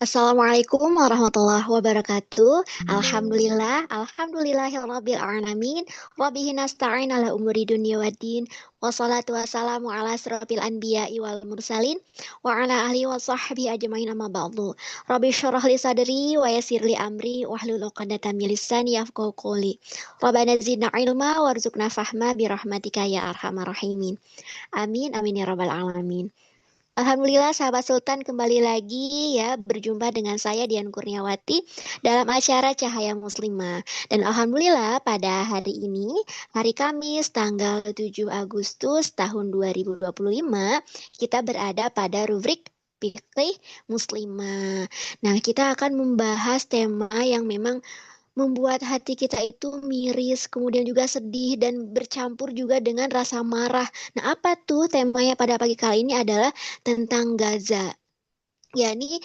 Assalamualaikum warahmatullahi wabarakatuh. Alhamdulillahirabbil alamin. Rabbihi nasta'in ala umuri dunya waddin. Wassalatu wassalamu ala asrofil anbiya'i wal mursalin wa ala alihi wa sahbihi ajmain amma ba'du. Rabbi syrah li sadri wa yassir li amri wahlul 'uqdatam min lisani yafqahu qawli. Rabbana zidna ilma warzuqna fahma bi rahmatika ya arhamar rahimin. Amin amin ya rabbal alamin. Alhamdulillah sahabat Sultan kembali lagi ya berjumpa dengan saya Dian Kurniawati dalam acara Cahaya Muslimah. Dan alhamdulillah pada hari ini, hari Kamis tanggal 7 Agustus tahun 2025, kita berada pada rubrik Fikih Muslimah. Nah, kita akan membahas tema yang memang membuat hati kita itu miris, kemudian juga sedih dan bercampur juga dengan rasa marah. Nah, apa tuh temanya pada pagi kali ini adalah tentang Gaza. Yakni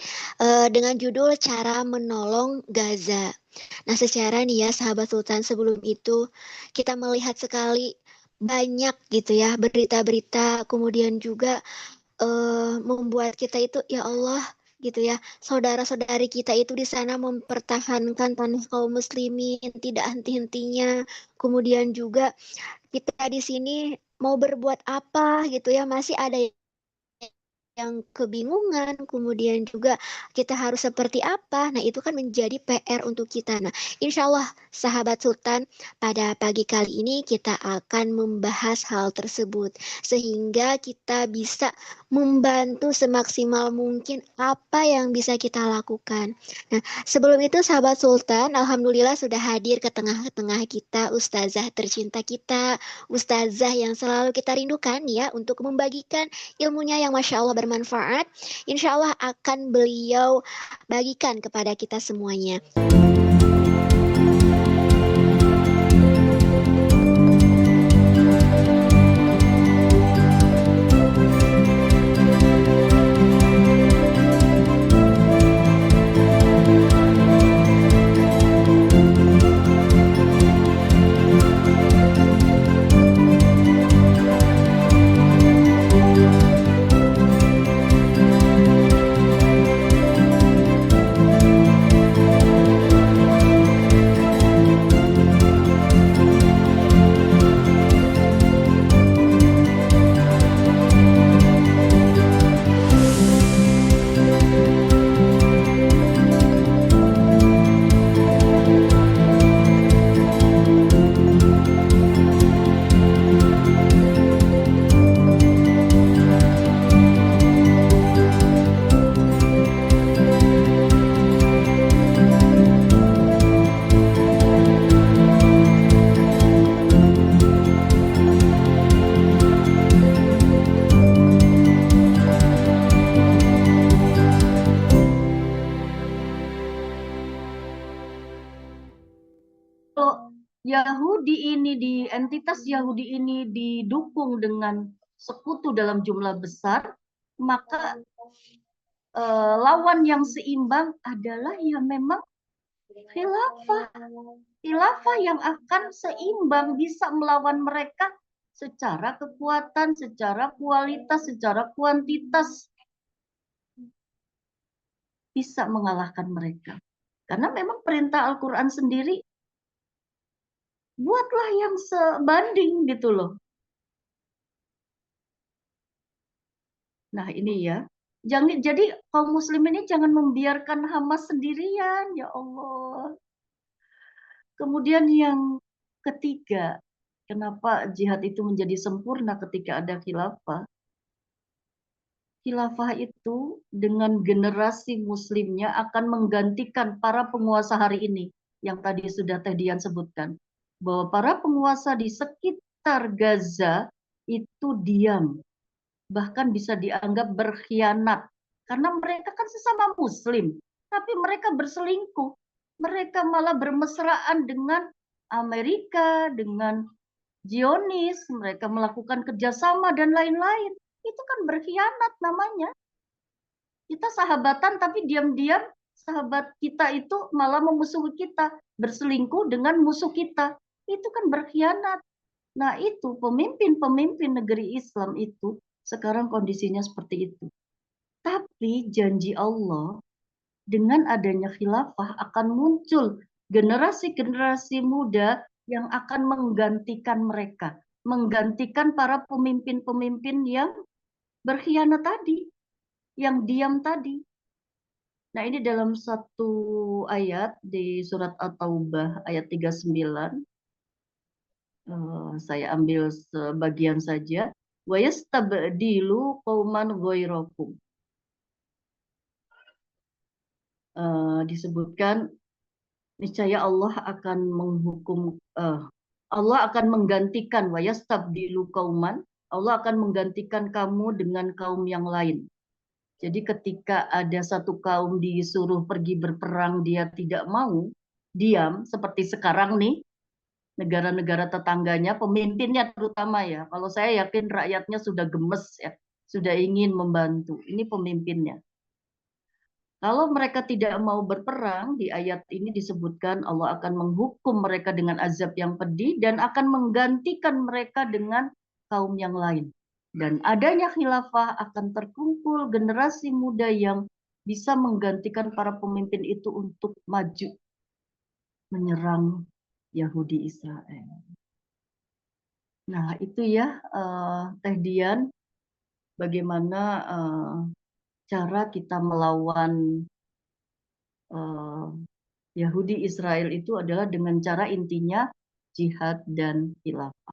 dengan judul Cara Menolong Gaza. Nah, secara nih ya sahabat Sultan sebelum itu kita melihat sekali banyak gitu ya berita-berita kemudian juga membuat kita itu ya Allah gitu ya saudara-saudari kita itu di sana mempertahankan tanah kaum muslimin tidak henti-hentinya, kemudian juga kita di sini mau berbuat apa gitu ya, masih ada yang kebingungan, kemudian juga kita harus seperti apa. Nah, itu kan menjadi PR untuk kita. Nah, insya Allah sahabat Sultan, pada pagi kali ini kita akan membahas hal tersebut sehingga kita bisa membantu semaksimal mungkin apa yang bisa kita lakukan. Nah, sebelum itu sahabat Sultan, alhamdulillah sudah hadir ke tengah-tengah kita Ustazah tercinta kita, Ustazah yang selalu kita rindukan ya untuk membagikan ilmunya yang Masya Allah bermanfaat. Insya Allah akan beliau bagikan kepada kita semuanya. Kalau Yahudi ini entitas Yahudi ini didukung dengan sekutu dalam jumlah besar, maka lawan yang seimbang adalah ya memang khilafah. Khilafah yang akan seimbang bisa melawan mereka secara kekuatan, secara kualitas, secara kuantitas, bisa mengalahkan mereka. Karena memang perintah Al-Quran sendiri, buatlah yang sebanding gitu loh. Nah ini ya, jadi kaum muslim ini jangan membiarkan Hamas sendirian, ya Allah. Kemudian yang ketiga, kenapa jihad itu menjadi sempurna ketika ada khilafah? Khilafah itu dengan generasi muslimnya akan menggantikan para penguasa hari ini, yang tadi sudah Teh Dian sebutkan. Bahwa para penguasa di sekitar Gaza itu diam, bahkan bisa dianggap berkhianat. Karena mereka kan sesama muslim, tapi mereka berselingkuh. Mereka malah bermesraan dengan Amerika, dengan Zionis, mereka melakukan kerjasama dan lain-lain. Itu kan berkhianat namanya. Kita sahabatan tapi diam-diam sahabat kita itu malah memusuhi kita, berselingkuh dengan musuh kita. Itu kan berkhianat. Nah itu pemimpin-pemimpin negeri Islam itu sekarang kondisinya seperti itu. Tapi janji Allah dengan adanya khilafah akan muncul generasi-generasi muda yang akan menggantikan mereka, menggantikan para pemimpin-pemimpin yang berkhianat tadi, yang diam tadi. Nah, ini dalam satu ayat di surat At-Taubah ayat 39, saya ambil sebagian saja. Wa yastabdilu qauman ghairakum. Disebutkan niscaya Allah akan menghukum, Allah akan menggantikan, wa yastabdilu qauman, Allah akan menggantikan kamu dengan kaum yang lain. Jadi ketika ada satu kaum disuruh pergi berperang, dia tidak mau, diam, seperti sekarang nih, negara-negara tetangganya, pemimpinnya terutama ya. Kalau saya yakin rakyatnya sudah gemes ya, sudah ingin membantu. Ini pemimpinnya. Kalau mereka tidak mau berperang, di ayat ini disebutkan Allah akan menghukum mereka dengan azab yang pedih dan akan menggantikan mereka dengan kaum yang lain. Dan adanya khilafah akan terkumpul generasi muda yang bisa menggantikan para pemimpin itu untuk maju menyerang Yahudi Israel. Nah, itu ya, Teh Dian, bagaimana cara kita melawan Yahudi Israel itu adalah dengan cara intinya jihad dan khilafah.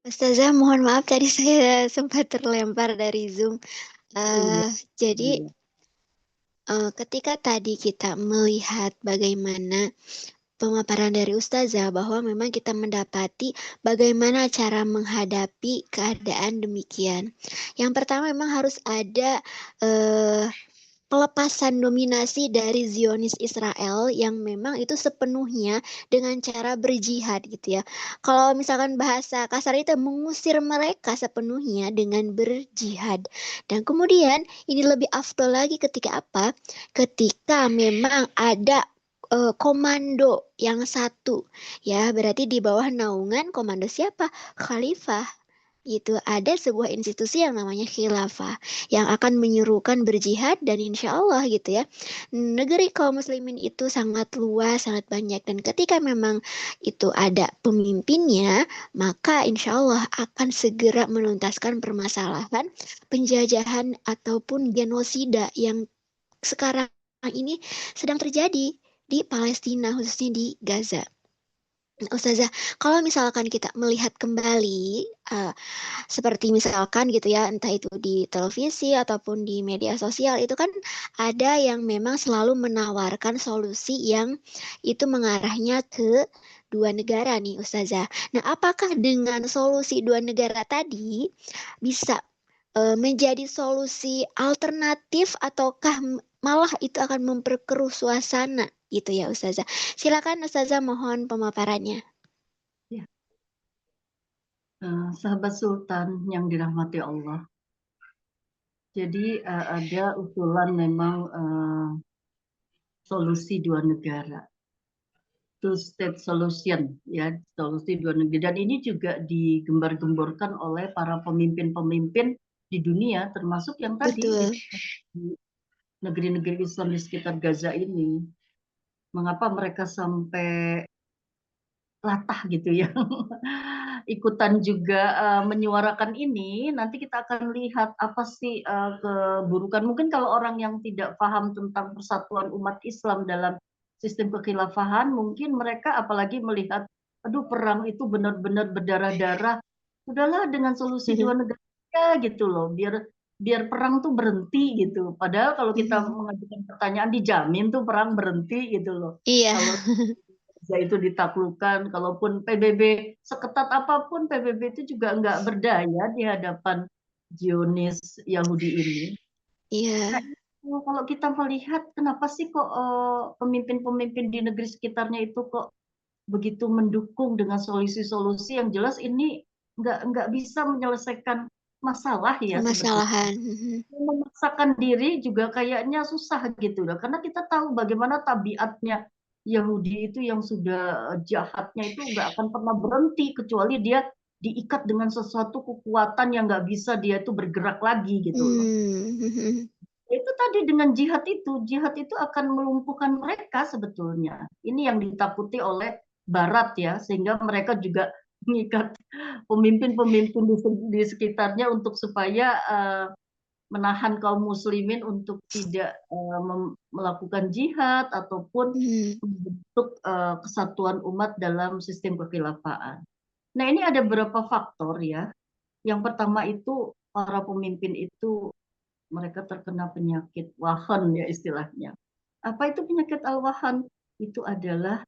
Ustazah, mohon maaf tadi saya sempat terlempar dari Zoom. Iya, Jadi iya. ketika tadi kita melihat bagaimana pemaparan dari Ustazah bahwa memang kita mendapati bagaimana cara menghadapi keadaan demikian. Yang pertama memang harus ada pelepasan dominasi dari Zionis Israel yang memang itu sepenuhnya dengan cara berjihad gitu ya. Kalau misalkan bahasa kasar itu mengusir mereka sepenuhnya dengan berjihad. Dan kemudian ini lebih afdol lagi ketika apa? Ketika memang ada komando yang satu ya, berarti di bawah naungan komando siapa? Khalifah. Itu ada sebuah institusi yang namanya khilafah yang akan menyuruhkan berjihad, dan insya Allah gitu ya, negeri kaum muslimin itu sangat luas, sangat banyak, dan ketika memang itu ada pemimpinnya, maka insya Allah akan segera menuntaskan permasalahan penjajahan ataupun genosida yang sekarang ini sedang terjadi di Palestina, khususnya di Gaza. Ustazah, kalau misalkan kita melihat kembali seperti misalkan gitu ya, entah itu di televisi ataupun di media sosial, itu kan ada yang memang selalu menawarkan solusi yang itu mengarahnya ke dua negara nih Ustazah. Nah, apakah dengan solusi dua negara tadi bisa menjadi solusi alternatif, ataukah malah itu akan memperkeruh suasana gitu ya Ustazah? Silakan Ustazah, mohon pemaparannya. Ya. Sahabat Sultan yang dirahmati Allah. Jadi ada usulan memang solusi dua negara, two state solution ya, solusi dua negara. Dan ini juga digembar-gemborkan oleh para pemimpin-pemimpin di dunia, termasuk yang tadi di Betul. negeri-negeri Islam di sekitar Gaza ini. Mengapa mereka sampai latah gitu ya, ikutan juga menyuarakan ini. Nanti kita akan lihat apa sih keburukan. Mungkin kalau orang yang tidak paham tentang persatuan umat Islam dalam sistem kekhilafahan, mungkin mereka apalagi melihat, aduh perang itu benar-benar berdarah-darah. Sudahlah dengan solusi dua negara gitu loh, biar biar perang tuh berhenti gitu. Padahal kalau kita mengajukan pertanyaan dijamin tuh perang berhenti gitu loh. Iya. Kalau itu ditaklukkan, kalaupun PBB seketat apapun, PBB itu juga nggak berdaya di hadapan Zionis Yahudi ini. Iya. Nah, kalau kita melihat kenapa sih kok pemimpin-pemimpin di negeri sekitarnya itu kok begitu mendukung dengan solusi-solusi yang jelas ini nggak bisa menyelesaikan masalah ya sebetulnya. Permasalahan. Memaksakan diri juga kayaknya susah gitu loh, karena kita tahu bagaimana tabiatnya Yahudi itu yang sudah jahatnya itu nggak akan pernah berhenti kecuali dia diikat dengan sesuatu kekuatan yang nggak bisa dia itu bergerak lagi gitu loh. Itu tadi dengan jihad itu akan melumpuhkan mereka sebetulnya. Ini yang ditakuti oleh Barat ya, sehingga mereka juga mengikat pemimpin-pemimpin di sekitarnya untuk supaya menahan kaum muslimin untuk tidak melakukan jihad ataupun membentuk kesatuan umat dalam sistem kekhilafaan. Nah, ini ada beberapa faktor ya. Yang pertama itu para pemimpin itu mereka terkena penyakit wahan ya istilahnya. Apa itu penyakit al-wahan? Itu adalah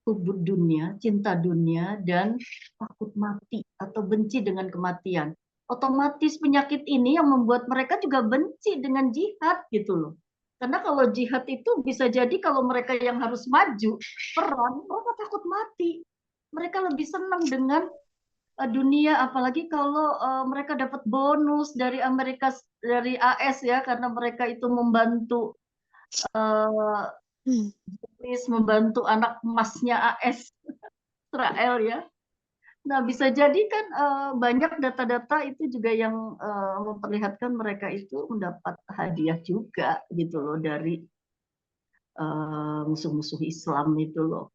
hubud dunia, cinta dunia, dan takut mati atau benci dengan kematian. Otomatis penyakit ini yang membuat mereka juga benci dengan jihad gitu loh. Karena kalau jihad itu bisa jadi kalau mereka yang harus maju perang, mereka takut mati. Mereka lebih senang dengan dunia, apalagi kalau mereka dapat bonus dari Amerika, dari AS ya, karena mereka itu membantu membantu anak emasnya AS Israel ya. Nah, bisa jadi kan banyak data-data itu juga yang memperlihatkan mereka itu mendapat hadiah juga gitu loh dari musuh-musuh Islam itu loh.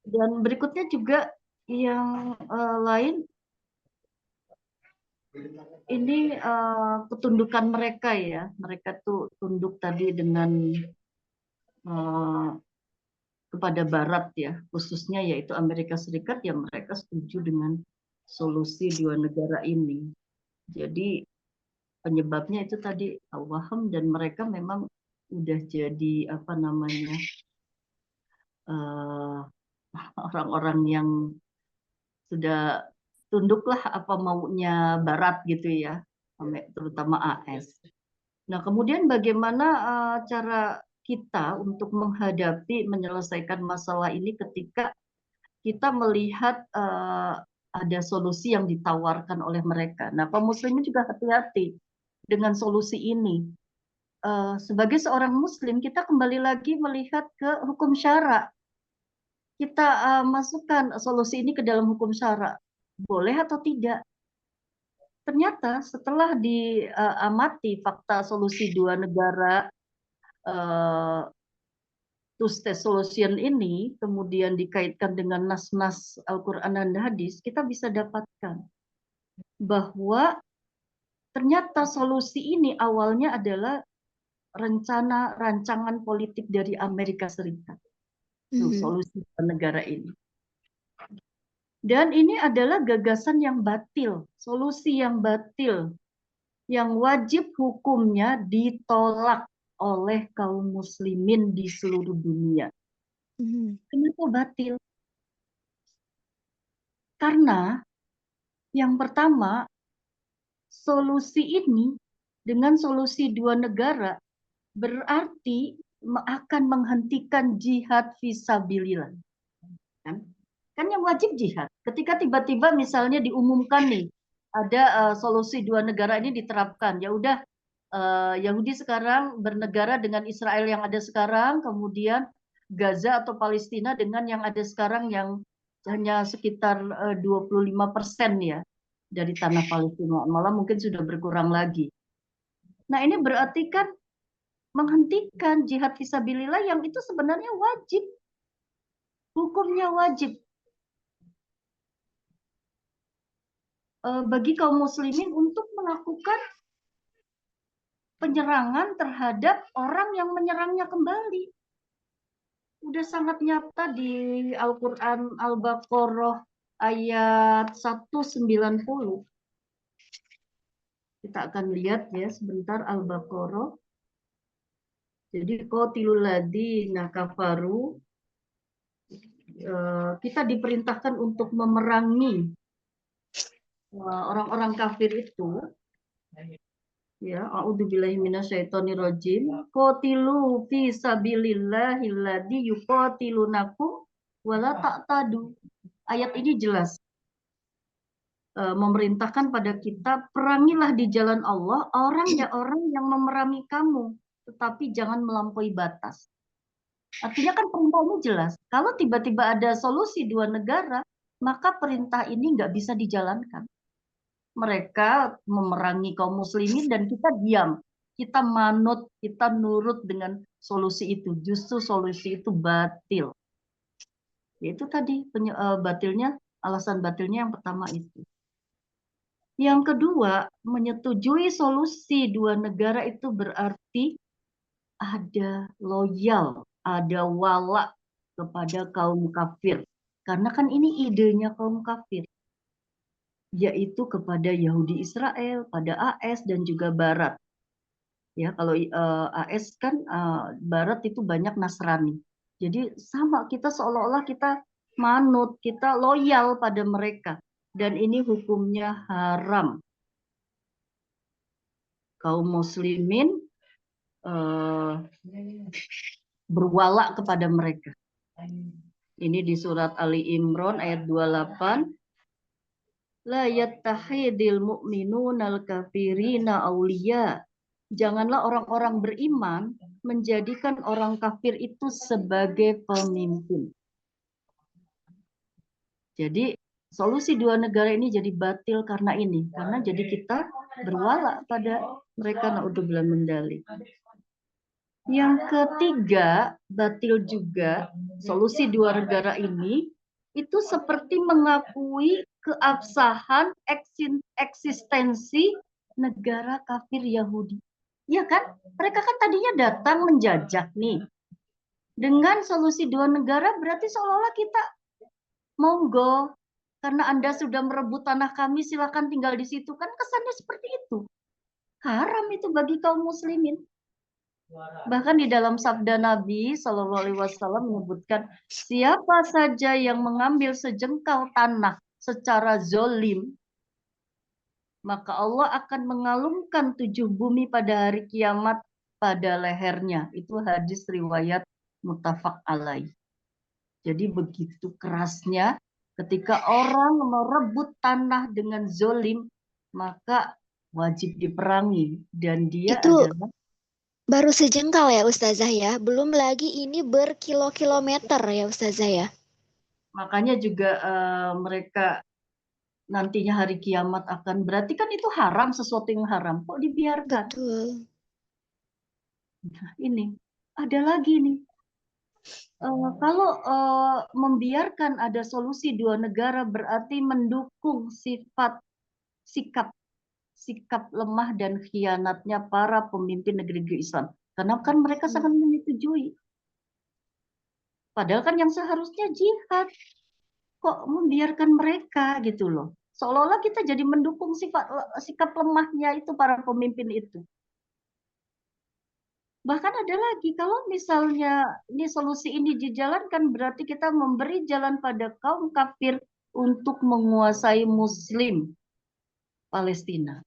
Dan berikutnya juga yang lain, ini ketundukan mereka ya. Mereka tuh tunduk tadi dengan kepada Barat ya, khususnya yaitu Amerika Serikat, ya mereka setuju dengan solusi dua negara ini. Jadi penyebabnya itu tadi al-waham, dan mereka memang udah jadi apa namanya orang-orang yang sudah tunduklah apa maunya Barat gitu ya, terutama AS. Nah, kemudian bagaimana cara kita untuk menghadapi, menyelesaikan masalah ini ketika kita melihat ada solusi yang ditawarkan oleh mereka. Nah, kaum muslimin juga hati-hati dengan solusi ini. Sebagai seorang muslim, kita kembali lagi melihat ke hukum syara. Kita masukkan solusi ini ke dalam hukum syara. Boleh atau tidak? Ternyata setelah diamati fakta solusi dua negara two-state solution ini, kemudian dikaitkan dengan nas-nas Al-Quran dan Hadis, kita bisa dapatkan bahwa ternyata solusi ini awalnya adalah rencana rancangan politik dari Amerika Serikat. Solusi negara ini. Dan ini adalah gagasan yang batil, solusi yang batil, yang wajib hukumnya ditolak oleh kaum muslimin di seluruh dunia. Kenapa batil? Karena yang pertama, solusi ini dengan solusi dua negara berarti akan menghentikan jihad fisabilillah. Kan yang wajib jihad. Ketika tiba-tiba misalnya diumumkan nih, ada solusi dua negara ini diterapkan, ya udah Yahudi sekarang bernegara dengan Israel yang ada sekarang, kemudian Gaza atau Palestina dengan yang ada sekarang yang hanya sekitar 25% ya. dari tanah Palestina. Malah mungkin sudah berkurang lagi. Nah, ini berarti kan menghentikan jihad fisabilillah yang itu sebenarnya wajib. Hukumnya wajib. Bagi kaum muslimin untuk melakukan penyerangan terhadap orang yang menyerangnya kembali. Udah sangat nyata di Al-Quran Al-Baqarah ayat 190. Kita akan lihat ya sebentar Al-Baqarah. Jadi qatilul ladzina kafaru, kita diperintahkan untuk memerangi orang-orang kafir itu. Ya, a'udzubillahi minasyaitonirrajim. Qatilu fi sabilillahil ladzi yuqatilunakum wala ta'tadu. Ayat ini jelas memerintahkan pada kita, perangilah di jalan Allah orang yang memerangi kamu, tetapi jangan melampaui batas. Artinya kan perintah ini jelas. Kalau tiba-tiba ada solusi dua negara, maka perintah ini nggak bisa dijalankan. Mereka memerangi kaum muslimin dan kita diam. Kita manut, kita nurut dengan solusi itu. Justru solusi itu batil. Itu tadi batilnya, alasan batilnya yang pertama itu. Yang kedua, menyetujui solusi dua negara itu berarti ada loyal, ada wala kepada kaum kafir. Karena kan ini idenya kaum kafir, yaitu kepada Yahudi Israel, pada AS dan juga Barat. Ya, kalau AS kan Barat itu banyak Nasrani. Jadi sama, kita seolah-olah kita manut, kita loyal pada mereka. Dan ini hukumnya haram. Kaum muslimin berwala kepada mereka. Ini di surat Ali Imran ayat 28. La yattahidil mu'minunal kafirina auliya. Janganlah orang-orang beriman menjadikan orang kafir itu sebagai pemimpin. Jadi solusi dua negara ini jadi batil karena ini. Karena jadi kita berwala pada mereka, naudzubillah min dzalik. Yang ketiga, batil juga solusi dua negara ini itu seperti mengakui keabsahan eksistensi negara kafir Yahudi. Ya kan? Mereka kan tadinya datang menjajah nih. Dengan solusi dua negara berarti seolah-olah kita monggo, karena Anda sudah merebut tanah kami, silakan tinggal di situ. Kan kesannya seperti itu. Haram itu bagi kaum muslimin. Bahkan di dalam sabda Nabi Shallallahu Alaihi Wasallam menyebutkan, siapa saja yang mengambil sejengkal tanah secara zolim, maka Allah akan mengalungkan 7 bumi pada hari kiamat pada lehernya. Itu hadis riwayat muttafaq alaih. Jadi begitu kerasnya ketika orang merebut tanah dengan zolim, maka wajib diperangi. Dan dia Itu adalah baru sejengkal ya Ustazah ya. Belum lagi ini berkilo-kilometer ya Ustazah ya. makanya juga mereka nantinya hari kiamat akan, berarti kan itu haram, sesuatu yang haram kok dibiarkan. Betul. Nah, ini ada lagi nih. Kalau membiarkan ada solusi dua negara berarti mendukung sikap lemah dan khianatnya para pemimpin negeri-negeri Islam. Karena kan mereka sangat menyetujui. Padahal kan yang seharusnya jihad. Kok membiarkan mereka gitu loh. Seolah-olah kita jadi mendukung sikap lemahnya itu para pemimpin itu. Bahkan ada lagi, kalau misalnya ini solusi ini dijalankan, berarti kita memberi jalan pada kaum kafir untuk menguasai Muslim Palestina.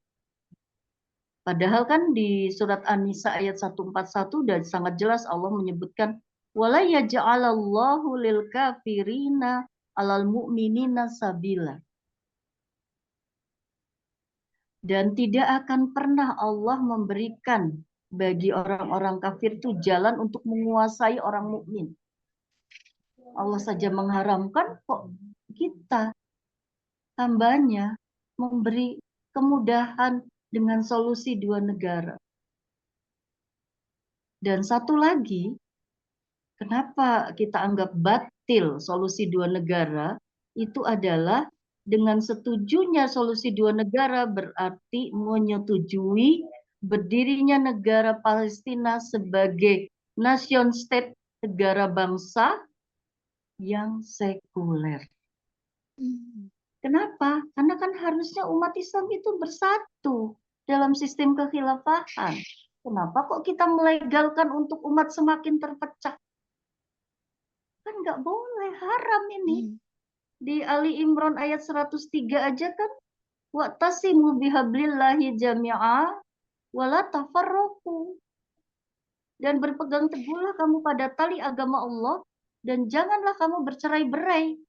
Padahal kan di surat An-Nisa ayat 141 dan sangat jelas Allah menyebutkan, wala yaj'alallahu lil kafirina alal mu'minina sabila. Dan tidak akan pernah Allah memberikan bagi orang-orang kafir itu jalan untuk menguasai orang mukmin. Allah saja mengharamkan, kok kita hambanya memberi kemudahan dengan solusi dua negara. Dan satu lagi, kenapa kita anggap batil solusi dua negara, itu adalah dengan setujunya solusi dua negara berarti menyetujui berdirinya negara Palestina sebagai nation state, negara bangsa yang sekuler. Kenapa? Karena kan harusnya umat Islam itu bersatu dalam sistem kekhilafahan. Kenapa kok kita melegalkan untuk umat semakin terpecah? Kan nggak boleh, haram ini. Di Ali Imran ayat 103 aja kan, wa'tasimu bihablillahi jami'a wala tafarraqu. Dan berpegang teguhlah kamu pada tali agama Allah dan janganlah kamu bercerai-berai.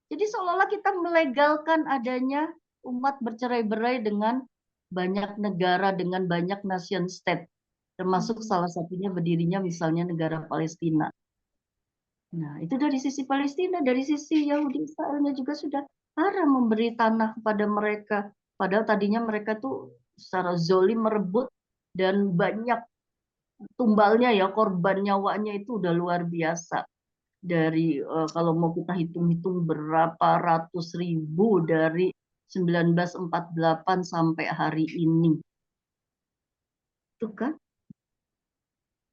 Jadi seolah-olah kita melegalkan adanya umat bercerai-berai dengan banyak negara, dengan banyak nation state. Termasuk salah satunya berdirinya misalnya negara Palestina. Nah, itu dari sisi Palestina, dari sisi Yahudi Israelnya juga sudah haram memberi tanah kepada mereka. Padahal tadinya mereka tuh secara zolim merebut dan banyak tumbalnya ya, korban nyawanya itu udah luar biasa. Dari kalau mau kita hitung-hitung berapa ratus ribu dari 1948 sampai hari ini. Itu kan?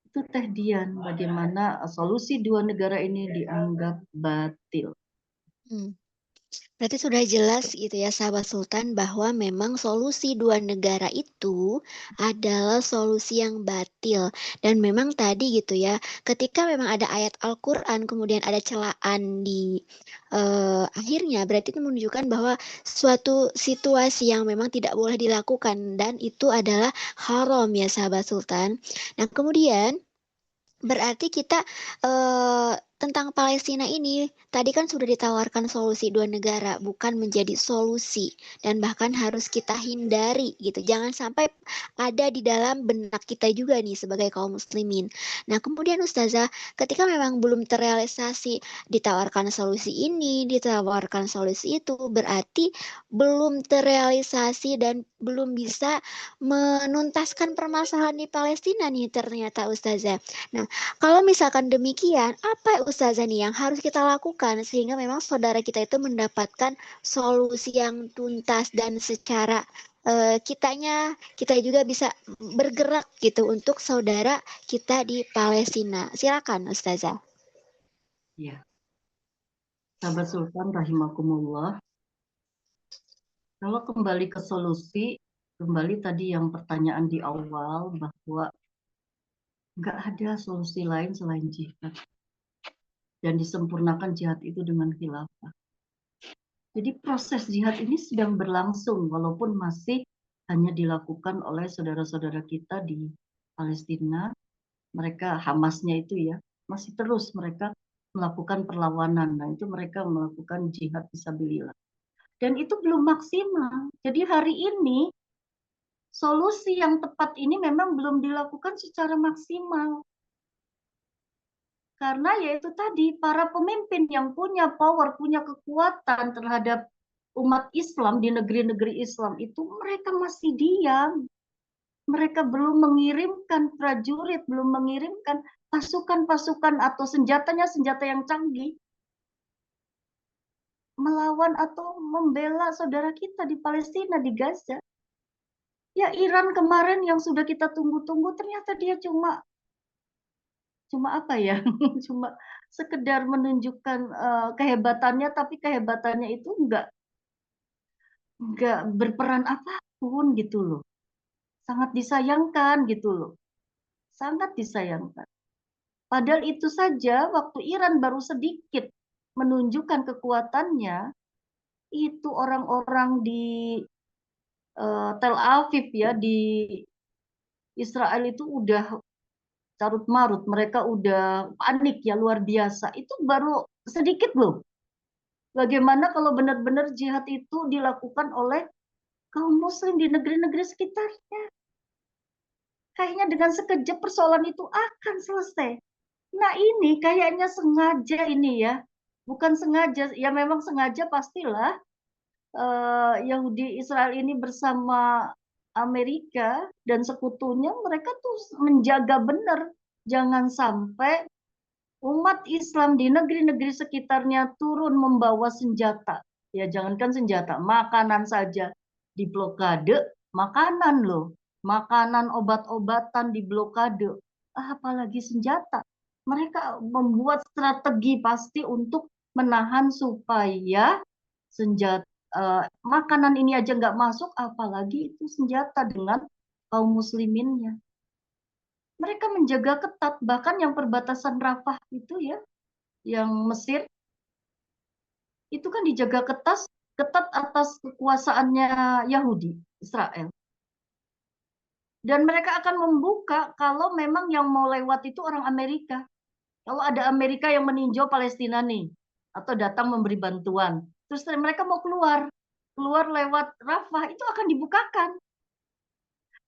Itu Teh Dian, bagaimana solusi dua negara ini dianggap batil. Berarti sudah jelas gitu ya sahabat Sultan bahwa memang solusi dua negara itu adalah solusi yang batil. Dan memang tadi gitu ya, ketika memang ada ayat Al-Quran kemudian ada celaan di akhirnya, berarti itu menunjukkan bahwa suatu situasi yang memang tidak boleh dilakukan dan itu adalah haram ya sahabat Sultan. Nah kemudian berarti kita tentang Palestina ini tadi kan sudah ditawarkan solusi dua negara, bukan menjadi solusi dan bahkan harus kita hindari gitu. Jangan sampai ada di dalam benak kita juga nih sebagai kaum muslimin. Nah, kemudian Ustazah, ketika memang belum terrealisasi ditawarkan solusi ini, ditawarkan solusi itu, berarti belum terrealisasi dan belum bisa menuntaskan permasalahan di Palestina nih ternyata Ustazah. Nah, kalau misalkan demikian, apa Ustazah nih yang harus kita lakukan sehingga memang saudara kita itu mendapatkan solusi yang tuntas dan secara kita juga bisa bergerak gitu untuk saudara kita di Palestina. Silakan Ustazah. Ya. Sahabat Sultan rahimakumullah. Kalau kembali ke solusi, kembali tadi yang pertanyaan di awal bahwa nggak ada solusi lain selain jihad. Dan disempurnakan jihad itu dengan khilafah. Jadi proses jihad ini sedang berlangsung walaupun masih hanya dilakukan oleh saudara-saudara kita di Palestina. Mereka Hamasnya itu ya, masih terus mereka melakukan perlawanan. Nah, itu mereka melakukan jihad fisabilillah. Dan itu belum maksimal. Jadi hari ini solusi yang tepat ini memang belum dilakukan secara maksimal. Karena yaitu tadi, para pemimpin yang punya power, punya kekuatan terhadap umat Islam di negeri-negeri Islam itu mereka masih diam. Mereka belum mengirimkan prajurit, belum mengirimkan pasukan-pasukan atau senjata yang canggih melawan atau membela saudara kita di Palestina, di Gaza. Ya Iran kemarin yang sudah kita tunggu-tunggu ternyata dia cuma apa ya, cuma sekedar menunjukkan kehebatannya, tapi kehebatannya itu nggak berperan apapun gitu loh. Sangat disayangkan gitu loh. Sangat disayangkan. Padahal itu saja waktu Iran baru sedikit menunjukkan kekuatannya, itu orang-orang di Tel Aviv ya, di Israel itu udah carut marut, mereka udah panik ya luar biasa. Itu baru sedikit loh. Bagaimana kalau benar-benar jihad itu dilakukan oleh kaum muslim di negeri-negeri sekitarnya? Kayaknya dengan sekejap persoalan itu akan selesai. Nah ini kayaknya sengaja ini ya. Bukan sengaja, ya memang sengaja pastilah Yahudi Israel ini bersama Amerika dan sekutunya, mereka tuh menjaga benar jangan sampai umat Islam di negeri-negeri sekitarnya turun membawa senjata. Ya jangankan senjata, makanan saja diblokade, makanan loh, makanan obat-obatan diblokade, apalagi senjata. Mereka membuat strategi pasti untuk menahan supaya senjata makanan ini aja nggak masuk, apalagi itu senjata dengan kaum musliminnya. Mereka menjaga ketat, bahkan yang perbatasan Rafah itu ya, yang Mesir, itu kan dijaga ketat atas kekuasaannya Yahudi, Israel. Dan mereka akan membuka kalau memang yang mau lewat itu orang Amerika. Kalau ada Amerika yang meninjau Palestina nih, atau datang memberi bantuan, terus mereka mau keluar lewat Rafah, itu akan dibukakan.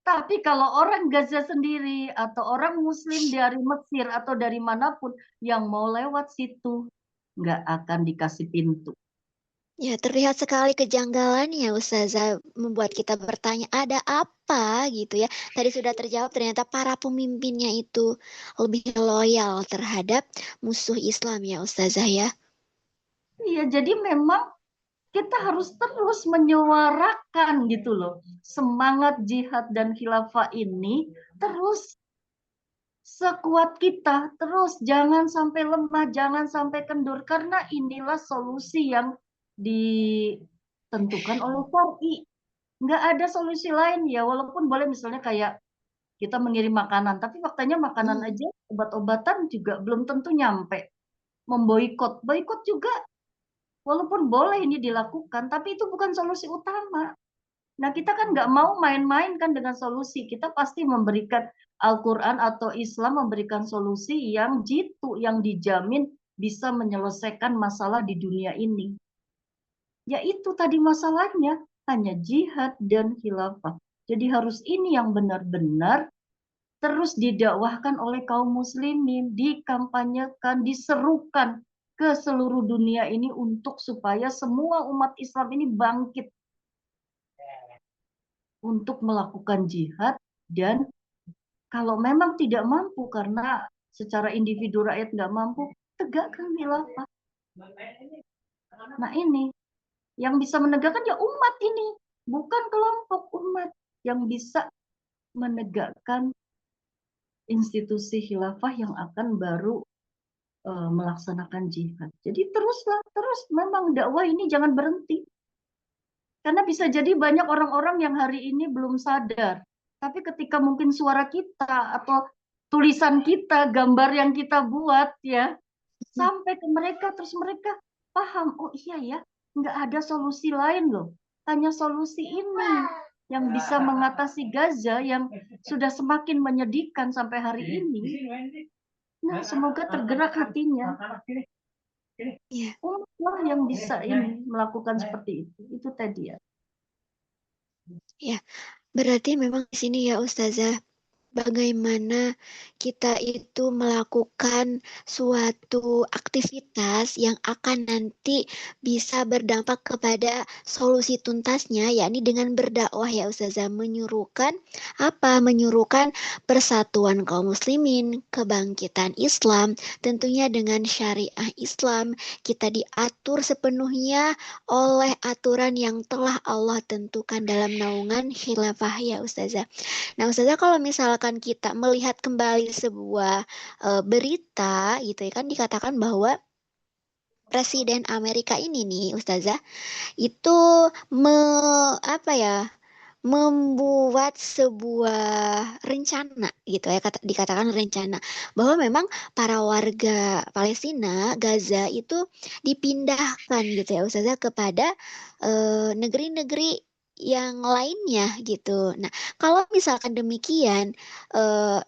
Tapi kalau orang Gaza sendiri atau orang Muslim dari Mesir atau dari manapun yang mau lewat situ, nggak akan dikasih pintu. Ya, terlihat sekali kejanggalannya Ustazah, membuat kita bertanya, ada apa gitu ya. Tadi sudah terjawab, ternyata para pemimpinnya itu lebih loyal terhadap musuh Islam ya Ustazah ya. Iya, jadi memang kita harus terus menyuarakan gitu loh. Semangat jihad dan khilafah ini terus sekuat kita, terus jangan sampai lemah, jangan sampai kendur, karena inilah solusi yang ditentukan oleh syar'i. Nggak ada solusi lain ya, walaupun boleh misalnya kayak kita mengirim makanan, tapi faktanya makanan aja, obat-obatan juga belum tentu nyampe. Memboikot, boikot juga walaupun boleh ini dilakukan, tapi itu bukan solusi utama. Nah, kita kan nggak mau main-main kan dengan solusi. Kita pasti memberikan Al-Quran atau Islam memberikan solusi yang jitu, yang dijamin bisa menyelesaikan masalah di dunia ini. Yaitu tadi masalahnya, hanya jihad dan khilafah. Jadi harus ini yang benar-benar terus didakwahkan oleh kaum muslimin, dikampanyekan, diserukan ke seluruh dunia ini untuk supaya semua umat Islam ini bangkit untuk melakukan jihad, dan kalau memang tidak mampu karena secara individu rakyat nggak mampu, tegakkan khilafah. Nah ini yang bisa menegakkan ya umat ini, bukan kelompok umat yang bisa menegakkan institusi khilafah yang akan baru melaksanakan jihad. Jadi terus memang dakwah ini jangan berhenti. Karena bisa jadi banyak orang-orang yang hari ini belum sadar. Tapi ketika mungkin suara kita atau tulisan kita, gambar yang kita buat ya, sampai ke mereka, terus mereka paham, oh iya ya, nggak ada solusi lain loh. Hanya solusi ini yang bisa mengatasi Gaza yang sudah semakin menyedihkan sampai hari ini. Nah, semoga tergerak hatinya. Iya. Umatlah yang bisa ini melakukan seperti itu. Itu tadi ya. Ya, berarti memang di sini ya Ustazah, bagaimana kita itu melakukan suatu aktivitas yang akan nanti bisa berdampak kepada solusi tuntasnya, yakni dengan berdakwah ya Ustazah, menyuruhkan apa? Menyuruhkan persatuan kaum muslimin, kebangkitan Islam, tentunya dengan syariah Islam, kita diatur sepenuhnya oleh aturan yang telah Allah tentukan dalam naungan khilafah ya Ustazah. Nah, Ustazah kalau misalkan kita melihat kembali sebuah berita gitu ya kan dikatakan bahwa Presiden Amerika ini nih Ustazah itu me, apa ya membuat sebuah rencana gitu ya dikatakan rencana bahwa memang para warga Palestina Gaza itu dipindahkan gitu ya Ustazah kepada negeri-negeri yang lainnya gitu. Nah, kalau misalkan demikian,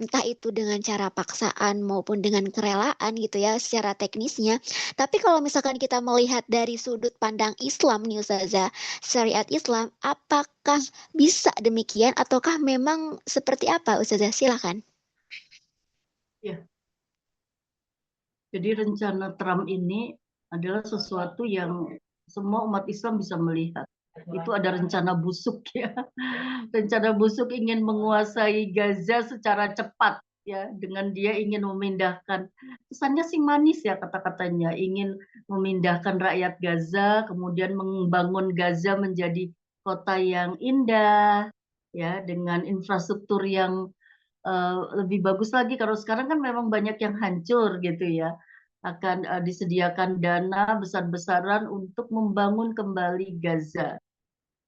entah itu dengan cara paksaan maupun dengan kerelaan gitu ya secara teknisnya. Tapi kalau misalkan kita melihat dari sudut pandang Islam nih Ustazah, syariat Islam, apakah bisa demikian ataukah memang seperti apa Ustazah? Silakan. Ya, jadi rencana Trump ini adalah sesuatu yang semua umat Islam bisa melihat. Itu ada rencana busuk ya. Rencana busuk ingin menguasai Gaza secara cepat ya, dengan dia ingin memindahkan, kesannya sih manis ya kata-katanya, ingin memindahkan rakyat Gaza, kemudian membangun Gaza menjadi kota yang indah ya, dengan infrastruktur yang lebih bagus lagi. Kalau sekarang kan memang banyak yang hancur gitu ya, akan disediakan dana besar-besaran untuk membangun kembali Gaza.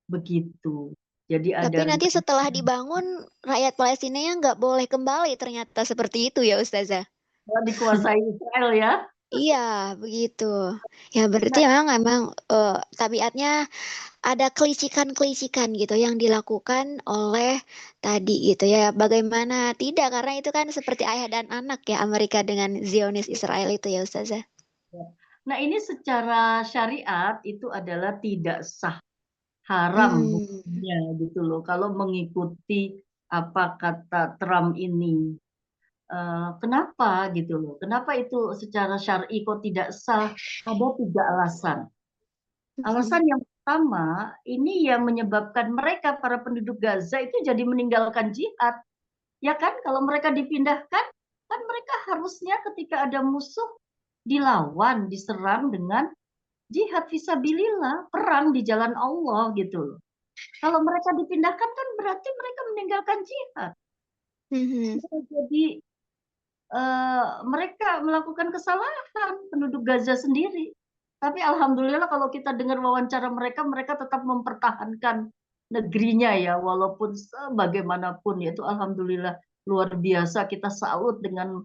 Begitu. Jadi ada Tapi nanti rencana setelah dibangun, rakyat Palestinanya nggak boleh kembali ternyata seperti itu ya Ustazah. dikuasai Israel ya. Iya, begitu. Ya berarti Nah, memang tabiatnya ada kelicikan-kelicikan gitu yang dilakukan oleh tadi gitu ya. Bagaimana tidak, karena itu kan seperti ayah dan anak ya, Amerika dengan Zionis Israel itu ya Ustazah. nah ini secara syariat itu adalah tidak sah, haram Hmm, hukumnya gitu loh. Kalau mengikuti apa kata Trump ini. Kenapa gitu loh? Kenapa itu secara syar'i kok tidak sah? Ada tiga alasan. Alasan yang pertama, ini yang menyebabkan mereka para penduduk Gaza itu jadi meninggalkan jihad. Ya kan, kalau mereka dipindahkan, kan mereka harusnya ketika ada musuh dilawan, diserang dengan jihad fisabilillah, perang di jalan Allah gitu loh. Kalau mereka dipindahkan kan berarti mereka meninggalkan jihad. Jadi mereka melakukan kesalahan penduduk Gaza sendiri. Tapi alhamdulillah kalau kita dengar wawancara mereka, mereka tetap mempertahankan negerinya ya, walaupun sebagaimanapun ya, itu alhamdulillah luar biasa. Kita salut dengan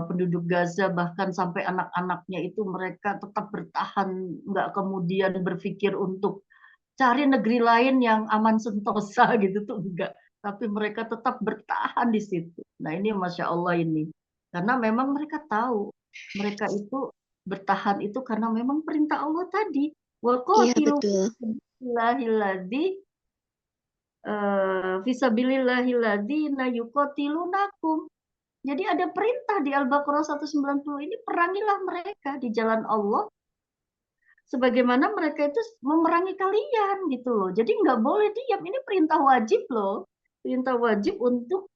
penduduk Gaza, bahkan sampai anak-anaknya itu mereka tetap bertahan, nggak kemudian berpikir untuk cari negeri lain yang aman sentosa gitu tuh enggak. Tapi mereka tetap bertahan di situ. Nah ini Masya Allah ini. Karena memang mereka tahu, mereka itu bertahan itu karena memang perintah Allah tadi. Wa iya qatilu betul. fisabilillahilladzi fisabilillahilladzi yuqatilunakum. Jadi ada perintah di Al-Baqarah 190 ini, perangilah mereka di jalan Allah sebagaimana mereka itu memerangi kalian gitu loh. Jadi nggak boleh diam, ini perintah wajib loh. Perintah wajib untuk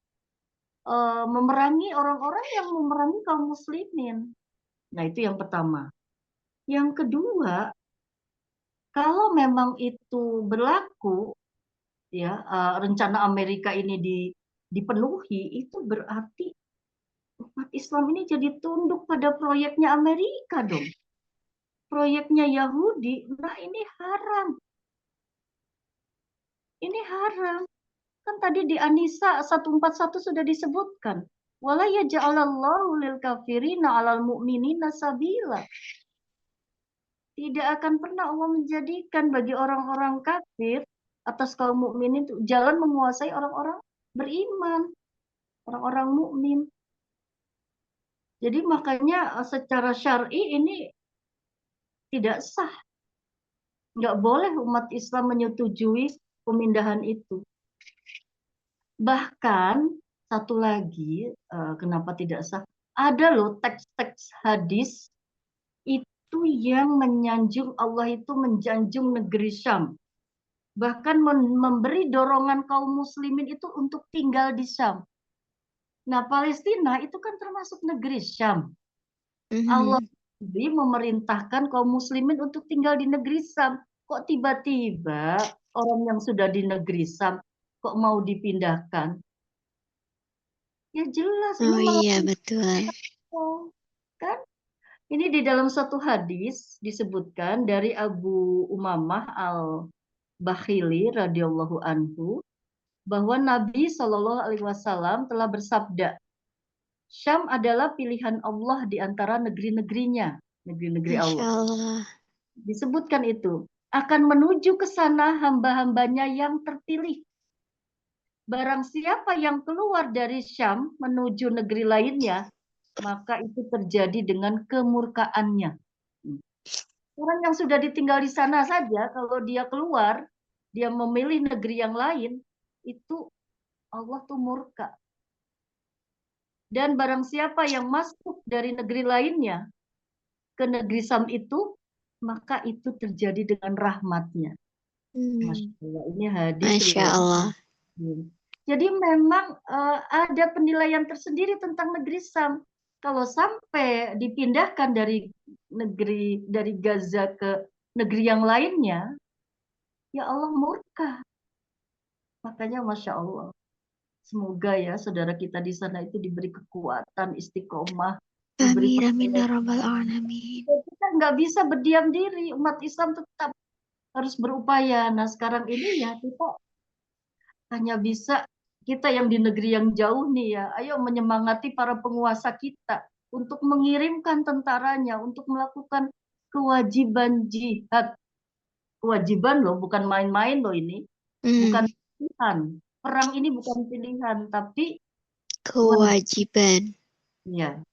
memerangi orang-orang yang memerangi kaum muslimin. Nah itu yang pertama. Yang kedua, kalau memang itu berlaku, ya rencana Amerika ini dipenuhi, itu berarti umat Islam ini jadi tunduk pada proyeknya Amerika dong. Proyeknya Yahudi, nah ini haram. Ini haram. Kan tadi di An-Nisa 141 sudah disebutkan. Wala yaj'alallahu lil kafirina 'alal mu'minina sabila. Tidak akan pernah Allah menjadikan bagi orang-orang kafir atas kaum mukminin itu jalan menguasai orang-orang beriman, orang-orang mukmin. Jadi makanya secara syar'i ini tidak sah. Nggak boleh umat Islam menyetujui pemindahan itu. Bahkan satu lagi, kenapa tidak sah? Ada loh teks-teks hadis itu yang menyanjung Allah itu menjanjung negeri Syam. Bahkan memberi dorongan kaum muslimin itu untuk tinggal di Syam. Nah, Palestina itu kan termasuk negeri Syam. Allah Mhm. sendiri memerintahkan kaum muslimin untuk tinggal di negeri Syam. Kok tiba-tiba orang yang sudah di negeri Syam kok mau dipindahkan? Ya jelas ini Oh malah iya betul. kan. Ini di dalam satu hadis disebutkan dari Abu Umamah al-Bakhili radhiyallahu anhu bahwa Nabi Shallallahu alaihi wasallam telah bersabda, Syam adalah pilihan Allah di antara negeri-negerinya, negeri-negeri Masya Allah. Allah. Disebutkan itu akan menuju ke sana hamba-hambanya yang terpilih. Barang siapa yang keluar dari Syam menuju negeri lainnya, maka itu terjadi dengan kemurkaannya. Orang yang sudah ditinggal di sana saja, kalau dia keluar, dia memilih negeri yang lain, itu Allah tuh murka. Dan barang siapa yang masuk dari negeri lainnya ke negeri Sam itu, maka itu terjadi dengan rahmatnya. Masya Hmm. Allah, ini hadis Masya riwayat Allah. Muslim. Jadi memang ada penilaian tersendiri tentang negeri Sam. Kalau sampai dipindahkan dari Gaza ke negeri yang lainnya, ya Allah murka. Makanya Masya Allah. Semoga ya saudara kita di sana itu diberi kekuatan, istiqomah, diberi Amin, amin, ya rabbal pertolongan. alamin. Kita nggak bisa berdiam diri, umat Islam tetap harus berupaya. Nah sekarang ini ya kita hanya bisa, kita yang di negeri yang jauh nih ya, ayo menyemangati para penguasa kita untuk mengirimkan tentaranya untuk melakukan kewajiban jihad. Kewajiban loh, bukan main-main loh ini. Bukan Hmm. pilihan. Perang ini bukan pilihan, tapi kewajiban. Kewajiban. Ya.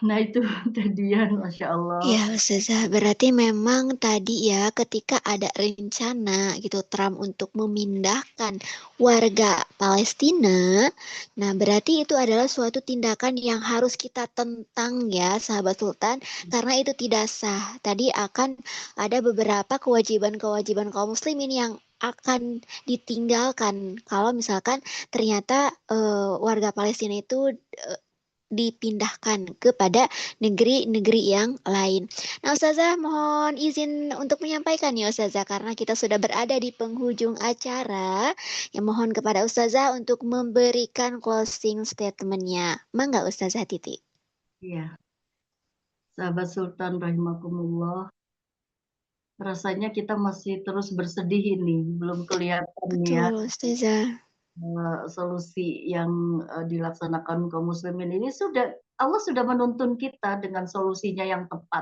Nah itu tadian, Masya Allah. Ya, Ustazah, berarti memang tadi ya ketika ada rencana gitu Trump untuk memindahkan warga Palestina, nah berarti itu adalah suatu tindakan yang harus kita tentang ya, sahabat Sultan, karena itu tidak sah. Tadi akan ada beberapa kewajiban-kewajiban kaum muslimin yang akan ditinggalkan kalau misalkan ternyata warga Palestina itu dipindahkan kepada negeri-negeri yang lain. Nah, Ustazah mohon izin untuk menyampaikan ya Ustazah karena kita sudah berada di penghujung acara. Ya mohon kepada Ustazah untuk memberikan closing statement-nya. Mangga Ustazah Titi. Iya, sahabat Sultan rahimakumullah. Rasanya kita masih terus bersedih ini, belum kelihatan ya Betul Ustazah. solusi yang dilaksanakan kaum muslimin ini. Allah sudah menuntun kita dengan solusinya yang tepat.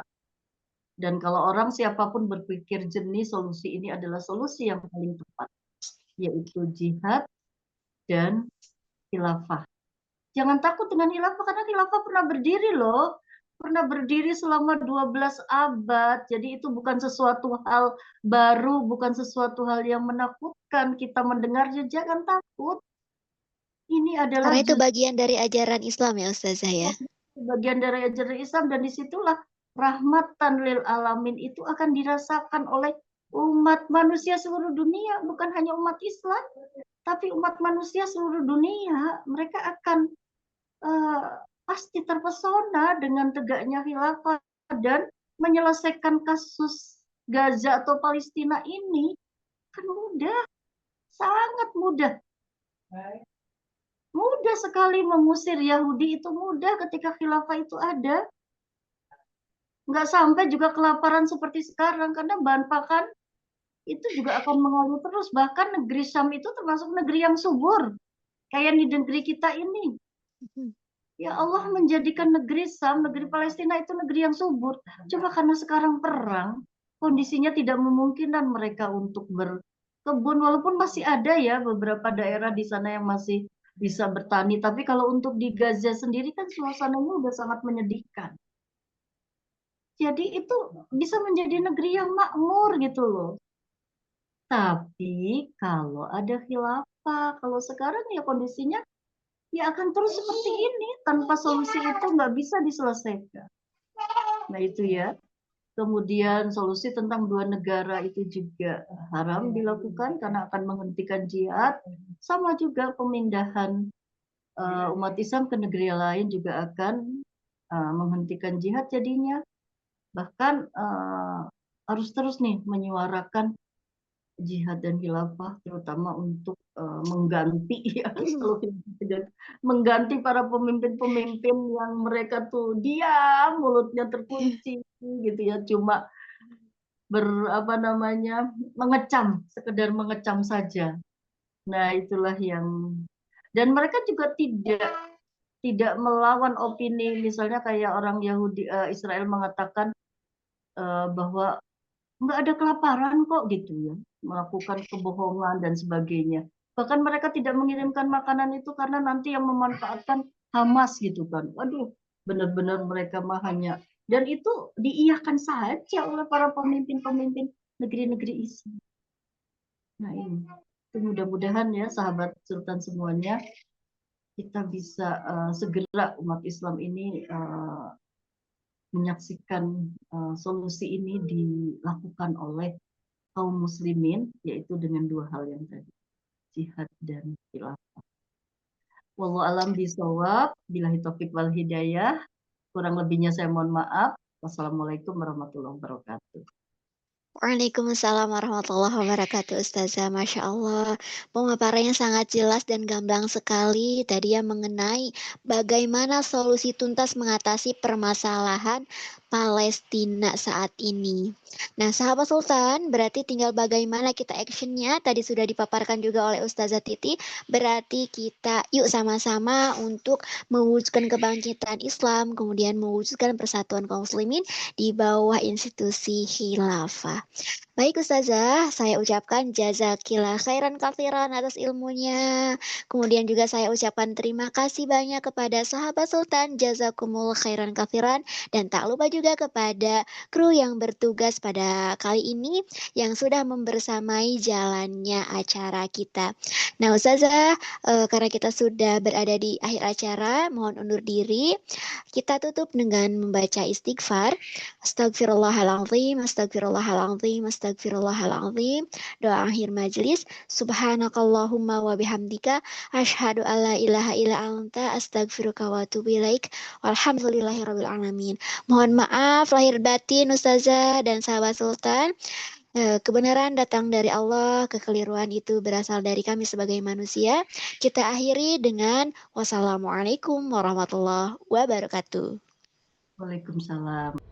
Dan kalau orang siapapun berpikir jernih, solusi ini adalah solusi yang paling tepat, yaitu jihad dan khilafah. Jangan takut dengan khilafah, karena khilafah pernah berdiri loh. Pernah berdiri selama 12 abad. Jadi itu bukan sesuatu hal baru, bukan sesuatu hal yang menakutkan. Kita mendengarnya, jangan takut. Ini adalah Karena itu justru bagian dari ajaran Islam ya Ustazah ya. bagian dari ajaran Islam, dan disitulah rahmatan lil alamin itu akan dirasakan oleh umat manusia seluruh dunia, bukan hanya umat Islam, tapi umat manusia seluruh dunia. Mereka akan eh, pasti terpesona dengan tegaknya khilafah dan menyelesaikan kasus Gaza atau Palestina ini kan mudah, sangat mudah. Mudah sekali mengusir Yahudi, itu mudah ketika khilafah itu ada. Nggak sampai juga kelaparan seperti sekarang, karena bahan pakan itu juga akan mengalir terus. Bahkan negeri Syam itu termasuk negeri yang subur, kayak di negeri kita ini. Ya Allah menjadikan negeri Sam, negeri Palestina itu negeri yang subur. Coba karena sekarang perang, kondisinya tidak memungkinkan mereka untuk berkebun, walaupun masih ada ya beberapa daerah di sana yang masih bisa bertani. Tapi kalau untuk di Gaza sendiri kan suasananya udah sangat menyedihkan. Jadi itu bisa menjadi negeri yang makmur gitu loh. Tapi kalau ada khilafah, kalau sekarang ya kondisinya ya akan terus seperti ini, tanpa solusi itu nggak bisa diselesaikan. Nah itu ya. Kemudian solusi tentang dua negara itu juga haram dilakukan karena akan menghentikan jihad. Sama juga pemindahan umat Islam ke negeri lain juga akan menghentikan jihad jadinya. Bahkan harus terus nih menyuarakan jihad dan khilafah, terutama untuk mengganti ya, kalau mengganti para pemimpin-pemimpin yang mereka tuh diam, mulutnya terkunci gitu ya, cuma apa namanya, mengecam, sekedar mengecam saja. Nah itulah yang, dan mereka juga tidak melawan opini, misalnya kayak orang Yahudi Israel mengatakan bahwa nggak ada kelaparan kok gitu ya, melakukan kebohongan dan sebagainya. Bahkan mereka tidak mengirimkan makanan itu karena nanti yang memanfaatkan Hamas gitu kan. Waduh, benar-benar mereka mah hanya, dan itu diiyakan saja oleh para pemimpin-pemimpin negeri-negeri Islam. Nah ini, itu mudah-mudahan ya sahabat Sultan semuanya, kita bisa segera umat Islam ini menyaksikan solusi ini dilakukan oleh kaum muslimin, yaitu dengan dua hal yang tadi, jihad dan khilafah. Wallahu alam bisawab, billahi taufiq wal hidayah. Kurang lebihnya saya mohon maaf. Wassalamualaikum warahmatullahi wabarakatuh. Waalaikumsalam warahmatullahi wabarakatuh, Ustazah. Masya Allah, pemaparannya sangat jelas dan gamblang sekali. Tadi yang mengenai bagaimana solusi tuntas mengatasi permasalahan Palestina saat ini. Nah, sahabat Sultan, berarti tinggal bagaimana kita actionnya. Tadi sudah dipaparkan juga oleh Ustazah Titi. Berarti kita yuk sama-sama untuk mewujudkan kebangkitan Islam, kemudian mewujudkan persatuan kaum muslimin di bawah institusi khilafah. Baik Ustazah, saya ucapkan jazakillah khairan kafiran atas ilmunya. Kemudian juga saya ucapkan terima kasih banyak kepada sahabat Sultan, jazakumul khairan kafiran. Dan tak lupa juga kepada kru yang bertugas pada kali ini yang sudah membersamai jalannya acara kita. Nah Ustazah, karena kita sudah berada di akhir acara, mohon undur diri. Kita tutup dengan membaca istighfar. Astagfirullahaladzim, astagfirullahaladzim, astagfirullahaladzim. Doa akhir majelis. Subhanakallahumma wa bihamdika. Ashhadu alla ilaha illa anta. Astagfiruka wa atubu ilaik. Walhamdulillahirabbil alamin. Mohon maaf lahir batin Ustazah dan sahabat Sultan. Kebenaran datang dari Allah, kekeliruan itu berasal dari kami sebagai manusia. Kita akhiri dengan wassalamualaikum warahmatullahi wabarakatuh. Waalaikumsalam.